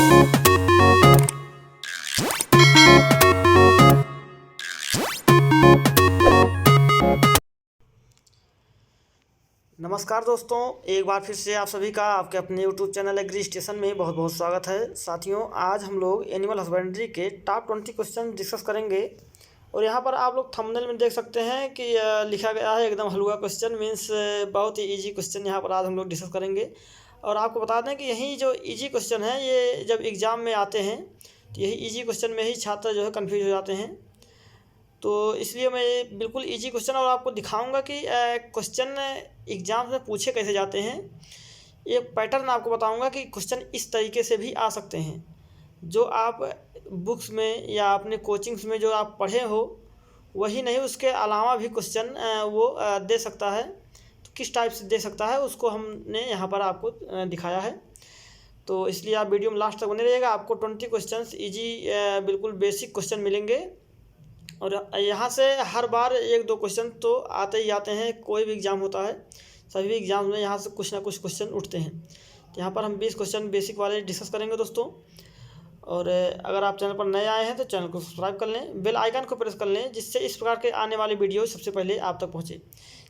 नमस्कार दोस्तों, एक बार फिर से आप सभी का आपके अपने YouTube चैनल एग्री स्टेशन में बहुत बहुत स्वागत है। साथियों, आज हम लोग एनिमल हस्बेंड्री के टॉप 20 क्वेश्चन डिस्कस करेंगे। और यहाँ पर आप लोग थंबनेल में देख सकते हैं कि लिखा गया है एकदम हलवा क्वेश्चन, मीन्स बहुत ही इजी क्वेश्चन यहाँ पर आज हम लोग डिस्कस करेंगे। और आपको बता दें कि यही जो इजी क्वेश्चन है ये जब एग्ज़ाम में आते हैं तो यही इजी क्वेश्चन में ही छात्र जो है कन्फ्यूज हो जाते हैं। तो इसलिए मैं ये बिल्कुल इजी क्वेश्चन और आपको दिखाऊंगा कि क्वेश्चन एग्ज़ाम में पूछे कैसे जाते हैं। एक पैटर्न आपको बताऊंगा कि क्वेश्चन इस तरीके से भी आ सकते हैं। जो आप बुक्स में या अपने कोचिंग्स में जो आप पढ़े हो वही नहीं, उसके अलावा भी क्वेश्चन वो दे सकता है। तो किस टाइप से दे सकता है उसको हमने यहाँ पर आपको दिखाया है। तो इसलिए आप वीडियो में लास्ट तक बने रहिएगा। आपको 20 क्वेश्चन ईजी बिल्कुल बेसिक क्वेश्चन मिलेंगे। और यहाँ से हर बार एक दो क्वेश्चन तो आते ही आते हैं। कोई भी एग्ज़ाम होता है, सभी एग्ज़ाम में यहाँ से कुछ ना कुछ क्वेश्चन उठते हैं। तो यहाँ पर हम 20 क्वेश्चन बेसिक वाले डिस्कस करेंगे दोस्तों। और अगर आप चैनल पर नए आए हैं तो चैनल को सब्सक्राइब कर लें, बेल आइकन को प्रेस कर लें, जिससे इस प्रकार के आने वाली वीडियो सबसे पहले आप तक पहुँचे।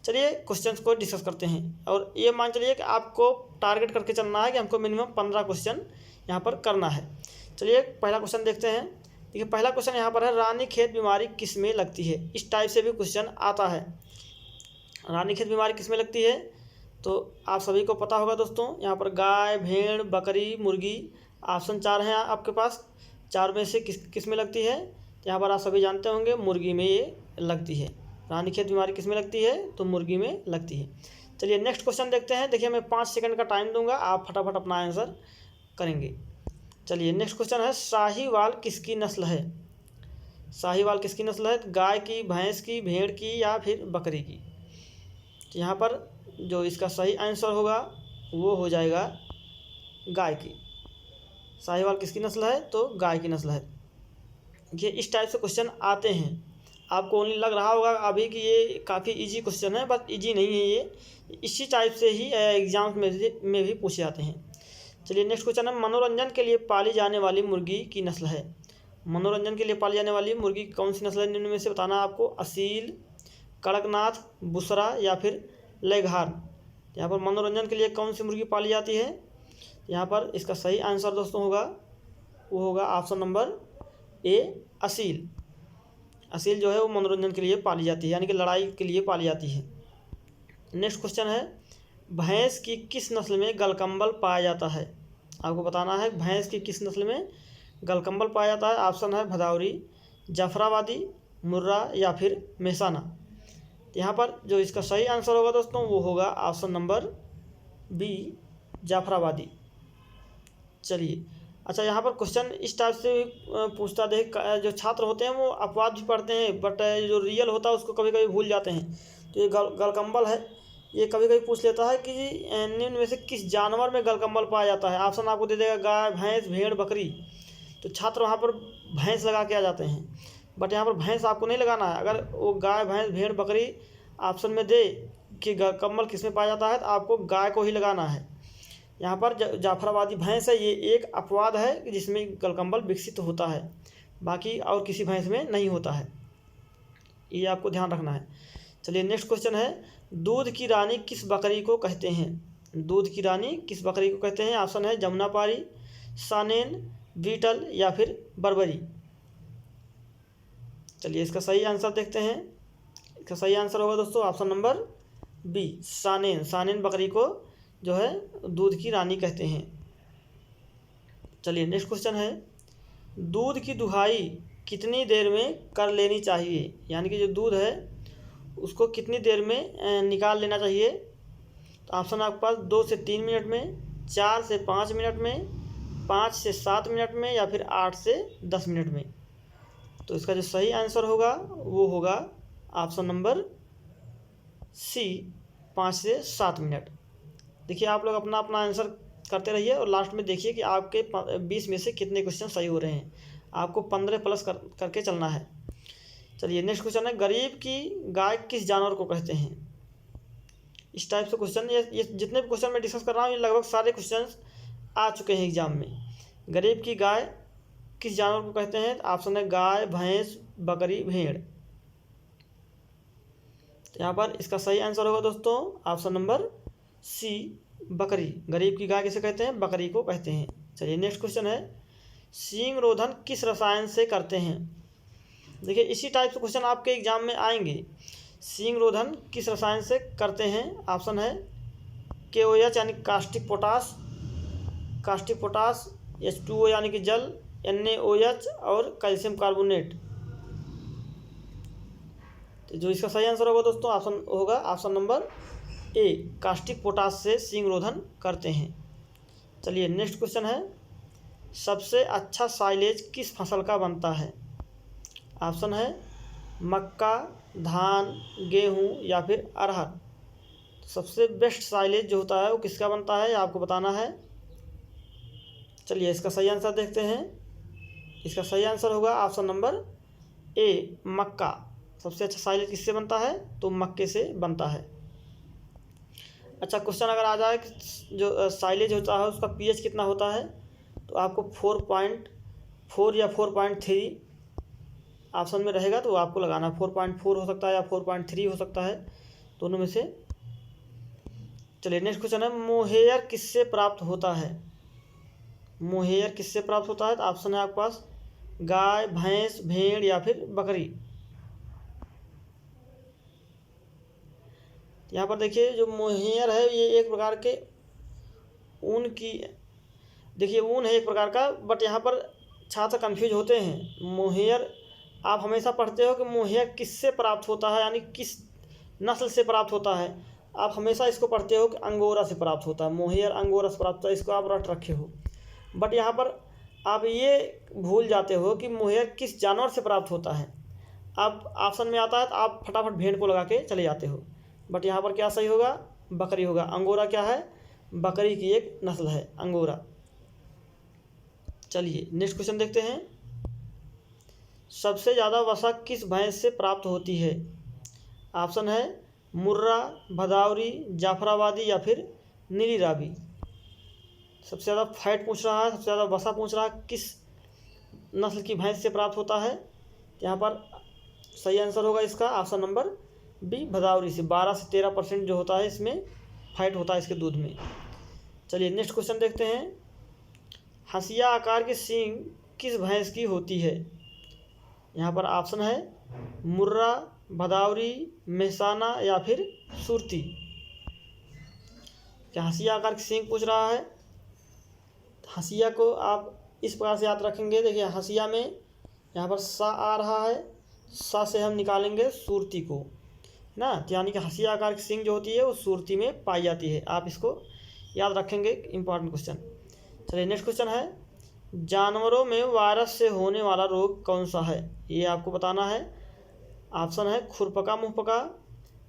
चलिए क्वेश्चन को डिस्कस करते हैं। और ये मान चलिए कि आपको टारगेट करके चलना है कि हमको मिनिमम 15 क्वेश्चन यहाँ पर करना है। चलिए पहला क्वेश्चन देखते हैं। देखिए पहला क्वेश्चन यहाँ पर है, रानीखेत बीमारी किस में लगती है। इस टाइप से भी क्वेश्चन आता है, रानीखेत बीमारी किस में लगती है। तो आप सभी को पता होगा दोस्तों, यहाँ पर गाय, भेड़, बकरी, मुर्गी, ऑप्शन 4 हैं आपके पास। 4 में से किस में लगती है। तो यहाँ पर आप सभी जानते होंगे मुर्गी में ये लगती है। रानीखेत बीमारी किस में लगती है, तो मुर्गी में लगती है। चलिए नेक्स्ट क्वेश्चन देखते हैं। देखिए मैं 5 सेकंड का टाइम दूंगा, आप फटाफट अपना आंसर करेंगे। चलिए नेक्स्ट क्वेश्चन है, साहीवाल किसकी नस्ल है। साहीवाल किसकी नस्ल है, गाय की, भैंस की, भेड़ की या फिर बकरी की। तो यहाँ पर जो इसका सही आंसर होगा वो हो जाएगा गाय की। साहीवाल किसकी नस्ल है, तो गाय की नस्ल है। ये इस टाइप से क्वेश्चन आते हैं। आपको ओनली लग रहा होगा अभी कि ये काफ़ी इजी क्वेश्चन है, बट इजी नहीं है। ये इसी टाइप से ही एग्जाम में भी पूछे जाते हैं। चलिए नेक्स्ट क्वेश्चन है, मनोरंजन के लिए पाली जाने वाली मुर्गी की नस्ल है। मनोरंजन के लिए पाली जाने वाली मुर्गी कौन सी नस्ल है, निम्न में से बताना आपको। असील, कड़कनाथ, बुसरा या फिर लेघार। यहाँ पर मनोरंजन के लिए कौन सी मुर्गी पाली जाती है। यहाँ पर इसका सही आंसर दोस्तों होगा वो होगा option number A, Aseel. Aseel जो है वो मनोरंजन के लिए पाली जाती है, यानी कि लड़ाई के लिए पाली जाती है। नेक्स्ट क्वेश्चन है, भैंस की किस नस्ल में गलकंबल पाया जाता है। आपको बताना है भैंस की किस नस्ल में गलकंबल पाया जाता है। ऑप्शन है भदौरी, जाफराबादी, मुर्रा या फिर मेहसाना। यहाँ पर जो इसका सही आंसर होगा दोस्तों वो होगा ऑप्शन नंबर बी, जाफराबादी। चलिए अच्छा, यहाँ पर क्वेश्चन इस टाइप से पूछता देख, जो छात्र होते हैं वो अपवाद भी पढ़ते हैं, बट जो रियल होता है उसको कभी कभी भूल जाते हैं। तो ये गलकंबल है, ये कभी कभी पूछ लेता है कि निम्न में से किस जानवर में गलकंबल पाया जाता है। ऑप्शन आपको दे देगा गाय, भैंस, भेड़, बकरी। तो छात्र वहाँ पर भैंस लगा के आ जाते हैं, बट यहाँ पर भैंस आपको नहीं लगाना है। अगर वो गाय, भैंस, भेड़, बकरी ऑप्शन में दे कि गलकंबल किस में पाया जाता है तो आपको गाय को ही लगाना है। यहाँ पर जाफराबादी भैंस है, ये एक अपवाद है जिसमें गलकंबल विकसित होता है, बाकी और किसी भैंस में नहीं होता है, ये आपको ध्यान रखना है। चलिए नेक्स्ट क्वेश्चन है, दूध की रानी किस बकरी को कहते हैं। दूध की रानी किस बकरी को कहते हैं। ऑप्शन है जमुनापारी, सानेन, बीटल या फिर बर्बरी। चलिए इसका सही आंसर देखते हैं। इसका सही आंसर होगा दोस्तों ऑप्शन नंबर बी, सानेन। सानेन बकरी को जो है दूध की रानी कहते हैं। चलिए नेक्स्ट क्वेश्चन है, दूध की दुहाई कितनी देर में कर लेनी चाहिए, यानी कि जो दूध है उसको कितनी देर में निकाल लेना चाहिए। तो ऑप्शन आपके पास 2 से 3 मिनट में, 4 से 5 मिनट में, 5 से 7 मिनट में या फिर 8 से 10 मिनट में। तो इसका जो सही आंसर होगा वो होगा ऑप्शन नंबर सी, 5 से 7 मिनट। देखिए आप लोग अपना अपना आंसर करते रहिए और लास्ट में देखिए कि आपके 20 में से कितने क्वेश्चन सही हो रहे हैं। आपको 15 प्लस करके चलना है। चलिए नेक्स्ट क्वेश्चन है, गरीब की गाय किस जानवर को कहते हैं। इस टाइप से क्वेश्चन, ये जितने भी क्वेश्चन मैं डिस्कस कर रहा हूँ ये लगभग सारे क्वेश्चन आ चुके हैं एग्जाम में। गरीब की गाय किस जानवर को कहते हैं? ऑप्शन है गाय, भैंस, बकरी, भेड़। तो यहाँ पर इसका सही आंसर होगा दोस्तों ऑप्शन नंबर सी, बकरी। गरीब की गाय किसे कहते हैं? बकरी को कहते हैं। चलिए नेक्स्ट क्वेश्चन है, सींग रोधन किस रसायन से करते हैं? देखिए इसी टाइप से क्वेश्चन आपके एग्जाम में आएंगे। सींग रोधन किस रसायन से करते हैं? ऑप्शन है KOH यानी कास्टिक पोटास, H2O यानी कि जल, NaOH और कैल्शियम कार्बोनेट। तो जो इसका सही आंसर होगा दोस्तों ऑप्शन होगा option number A, caustic potash से सींग रोधन करते हैं। चलिए नेक्स्ट क्वेश्चन है, सबसे अच्छा साइलेज किस फसल का बनता है? ऑप्शन है मक्का, धान, गेहूँ या फिर अरहर। सबसे बेस्ट साइलेज जो होता है वो किसका बनता है, आपको बताना है। चलिए इसका सही आंसर देखते हैं। इसका सही आंसर होगा ऑप्शन नंबर ए, मक्का। सबसे अच्छा साइलेज किससे बनता है? तो मक्के से बनता है। अच्छा क्वेश्चन अगर आ जाए कि जो साइलेज होता है उसका pH कितना होता है, तो आपको 4.4 या 4.3 ऑप्शन में रहेगा, तो आपको लगाना 4.4 हो सकता है या 4.3 हो सकता है, दोनों में से। चलिए नेक्स्ट क्वेश्चन है, मोहेयर किससे प्राप्त होता है? मोहेयर किससे प्राप्त होता है? तो ऑप्शन है आपके पास गाय, भैंस, भेड़ या फिर बकरी। यहाँ पर देखिए जो मोहेयर है ये एक प्रकार के ऊन की, देखिए ऊन है एक प्रकार का, बट यहाँ पर छात्र कंफ्यूज होते हैं। मोहेयर आप हमेशा पढ़ते हो कि मोहेयर किससे प्राप्त होता है, यानी किस नस्ल से प्राप्त होता है। आप हमेशा इसको पढ़ते हो कि अंगोरा से प्राप्त होता है, मोहेयर अंगोरा से प्राप्त होता है, इसको आप रट रखे हो। बट यहाँ पर आप ये भूल जाते हो कि मोहेयर किस जानवर से प्राप्त होता है। आप ऑप्शन में आता है तो आप फटाफट भेड़ को लगा के चले जाते हो, बट यहाँ पर क्या सही होगा? बकरी होगा। अंगोरा क्या है? बकरी की एक नस्ल है अंगोरा। चलिए नेक्स्ट क्वेश्चन देखते हैं, सबसे ज़्यादा वसा किस भैंस से प्राप्त होती है? ऑप्शन है मुर्रा, भदावरी, जाफराबादी या फिर नीली रावी। सबसे ज़्यादा फैट पूछ रहा है, सबसे ज़्यादा वसा पूछ रहा है, किस नस्ल की भैंस से प्राप्त होता है? यहाँ पर सही आंसर होगा इसका ऑप्शन नंबर बी, भदावरी से। 12 से 13% जो होता है इसमें फैट होता है इसके दूध में। चलिए नेक्स्ट क्वेश्चन देखते हैं, हंसिया आकार की सींग किस भैंस की होती है? यहाँ पर ऑप्शन है मुर्रा, भदावरी, मेहसाना या फिर सुरती। क्या हंसिया आकार की सींग पूछ रहा है? हंसिया को आप इस प्रकार से याद रखेंगे। देखिए हंसिया में यहाँ पर सा आ रहा है, सा से हम निकालेंगे सुरती को ना, तो यानी कि हंसिया आकार की सींग जो होती है वो सुरती में पाई जाती है। आप इसको याद रखेंगे, इंपॉर्टेंट क्वेश्चन। चलिए नेक्स्ट क्वेश्चन है, जानवरों में वायरस से होने वाला रोग कौन सा है? ये आपको बताना है। ऑप्शन है खुरपका मुंहपका,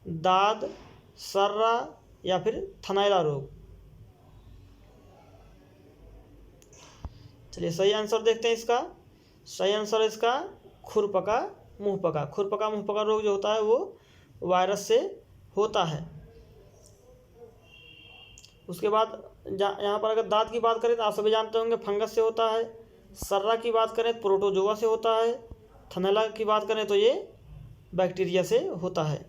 दाद, सर्रा या फिर थनैला रोग। चलिए सही आंसर देखते हैं इसका। सही आंसर है इसका खुरपका मुंहपका। खुरपका मुंहपका रोग जो होता है वो वायरस से होता है। उसके बाद यहाँ पर अगर दांत की बात करें तो आप सभी जानते होंगे फंगस से होता है। सर्रा की बात करें तो प्रोटोजोआ से होता है। थनैला की बात करें तो ये बैक्टीरिया से होता है।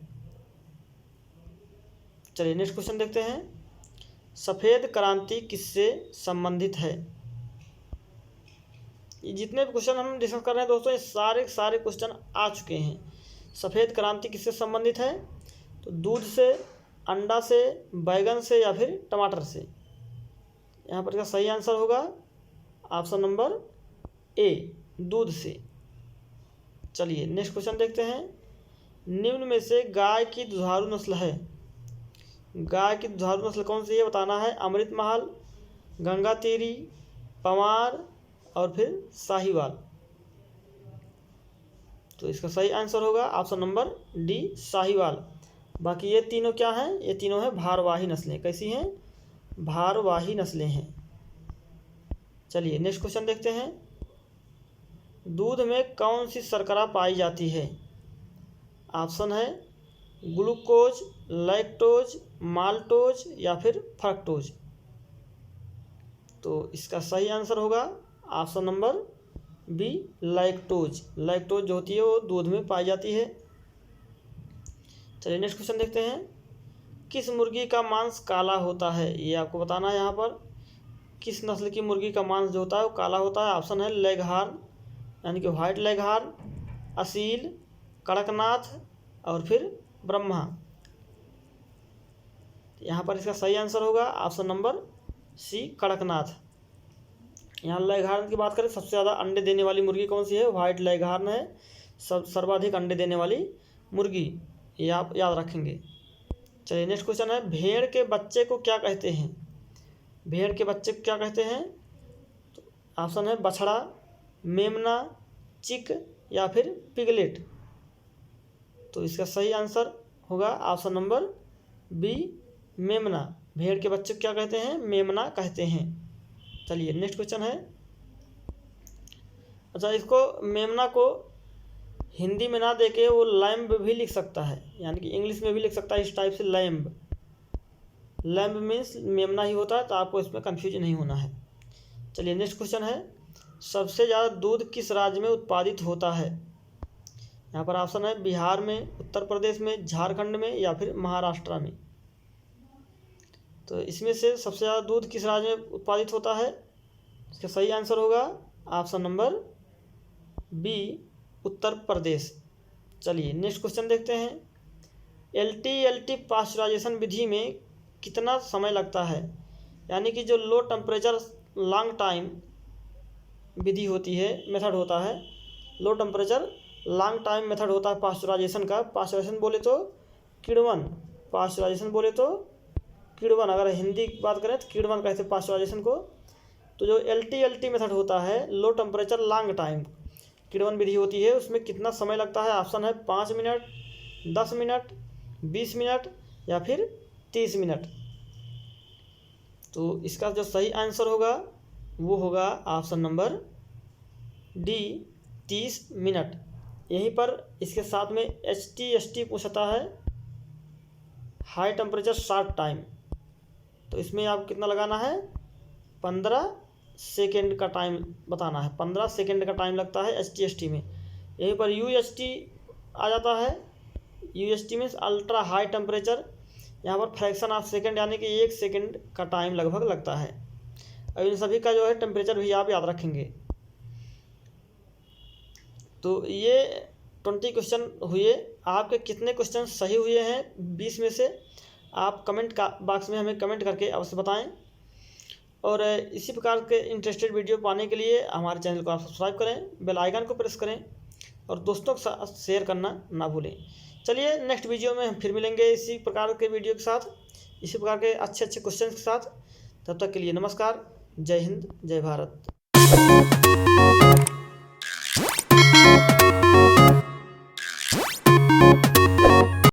चलिए नेक्स्ट क्वेश्चन देखते हैं, सफ़ेद क्रांति किससे संबंधित है? ये जितने भी क्वेश्चन हम डिस्कस कर रहे हैं दोस्तों, ये सारे क्वेश्चन आ चुके हैं। सफ़ेद क्रांति किससे संबंधित है? तो दूध से, अंडा से, बैगन से या फिर टमाटर से। यहाँ पर इसका सही आंसर होगा ऑप्शन नंबर ए, दूध से। चलिए नेक्स्ट क्वेश्चन देखते हैं, निम्न में से गाय की दुधारू नस्ल है। गाय की दुधारू नस्ल कौन सी है बताना है। अमृत महल, गंगा तेरी, पवार और फिर साहिवाल। तो इसका सही आंसर होगा ऑप्शन नंबर डी, साहिवाल। बाकी ये तीनों क्या हैं? ये तीनों हैं भारवाही नस्लें। कैसी हैं? भारवाही नस्लें हैं। चलिए नेक्स्ट क्वेश्चन देखते हैं, दूध में कौन सी शर्करा पाई जाती है? ऑप्शन है ग्लूकोज, लैक्टोज, माल्टोज या फिर फ्रक्टोज। तो इसका सही आंसर होगा option number B lactose. Lactose जो होती है वो दूध में पाई जाती है। चलिए नेक्स्ट क्वेश्चन देखते हैं। किस मुर्गी का मांस काला होता है, ये आपको बताना है। यहाँ पर किस नस्ल की मुर्गी का मांस जो होता है वो काला होता है। ऑप्शन है लेगहार्न यानी कि व्हाइट लेगहार्न, असील, कड़कनाथ और फिर ब्रह्मा। यहाँ पर इसका सही आंसर होगा ऑप्शन नंबर सी कड़कनाथ। यहाँ लेगहार्न की बात करें, सबसे ज़्यादा अंडे देने वाली मुर्गी कौन सी है, व्हाइट लेगहार्न है सर्वाधिक अंडे देने वाली मुर्गी, ये आप याद रखेंगे। चलिए नेक्स्ट क्वेश्चन है। भेड़ के बच्चे को क्या कहते हैं, भेड़ के बच्चे को क्या कहते हैं। तो ऑप्शन है बछड़ा, मेमना, चिक या फिर पिगलेट। तो इसका सही आंसर होगा ऑप्शन नंबर बी मेमना। भेड़ के बच्चे को क्या कहते हैं, मेमना कहते हैं। चलिए नेक्स्ट क्वेश्चन है। अच्छा, इसको मेमना को हिंदी में ना देके वो लैम्ब भी लिख सकता है, यानी कि इंग्लिश में भी लिख सकता है इस टाइप से लैम्ब। लैम्ब मीन्स मेमना ही होता है, तो आपको इसमें कंफ्यूज नहीं होना है। चलिए नेक्स्ट क्वेश्चन है। सबसे ज़्यादा दूध किस राज्य में उत्पादित होता है। यहाँ पर ऑप्शन है बिहार में, उत्तर प्रदेश में, झारखंड में या फिर महाराष्ट्र में। तो इसमें से सबसे ज़्यादा दूध किस राज्य में उत्पादित होता है, इसका सही आंसर होगा option number B Uttar Pradesh. चलिए नेक्स्ट क्वेश्चन देखते हैं। LTLT पास्चुराइजेशन विधि में कितना समय लगता है, यानी कि जो लो टेम्परेचर लॉन्ग टाइम विधि होती है, मेथड होता है, low temperature long time method होता है पास्चुराइजेशन का। पास्चुराइजेशन बोले तो किण्वन, पास्चुराइजेशन बोले तो किण्वन, अगर हिंदी की बात करें तो किण्वन कहते हैं पास्चुराइजेशन को। तो जो LTLT मेथड होता है, लो टेम्परेचर लॉन्ग टाइम किण्वन विधि होती है, उसमें कितना समय लगता है। ऑप्शन है 5 मिनट, 10 मिनट, 20 मिनट या फिर 30 मिनट। तो इसका जो सही आंसर होगा वो होगा ऑप्शन नंबर डी 30 मिनट। यहीं पर इसके साथ में HTST पूछता है, हाई टेम्परेचर शॉर्ट टाइम। तो इसमें आप कितना लगाना है, 15 सेकेंड का टाइम बताना है। 15 सेकेंड का टाइम लगता है HTST में। यहीं पर UST आ जाता है। UST means ultra high temperature. यहाँ पर फ्रैक्शन ऑफ सेकेंड यानी कि 1 सेकेंड का टाइम लगभग लगता है। अब इन सभी का जो है टेम्परेचर भी आप याद रखेंगे। तो ये 20 क्वेश्चन हुए। आपके कितने क्वेश्चन सही हुए हैं 20 में से, आप कमेंट का बॉक्स में हमें कमेंट करके अवश्य बताएं। और इसी प्रकार के इंटरेस्टेड वीडियो पाने के लिए हमारे चैनल को आप सब्सक्राइब करें, बेल आइकन को प्रेस करें और दोस्तों के साथ शेयर करना ना भूलें। चलिए नेक्स्ट वीडियो में हम फिर मिलेंगे इसी प्रकार के वीडियो के साथ, इसी प्रकार के अच्छे अच्छे क्वेश्चन के साथ। तब तक के लिए नमस्कार, जय हिंद, जय भारत।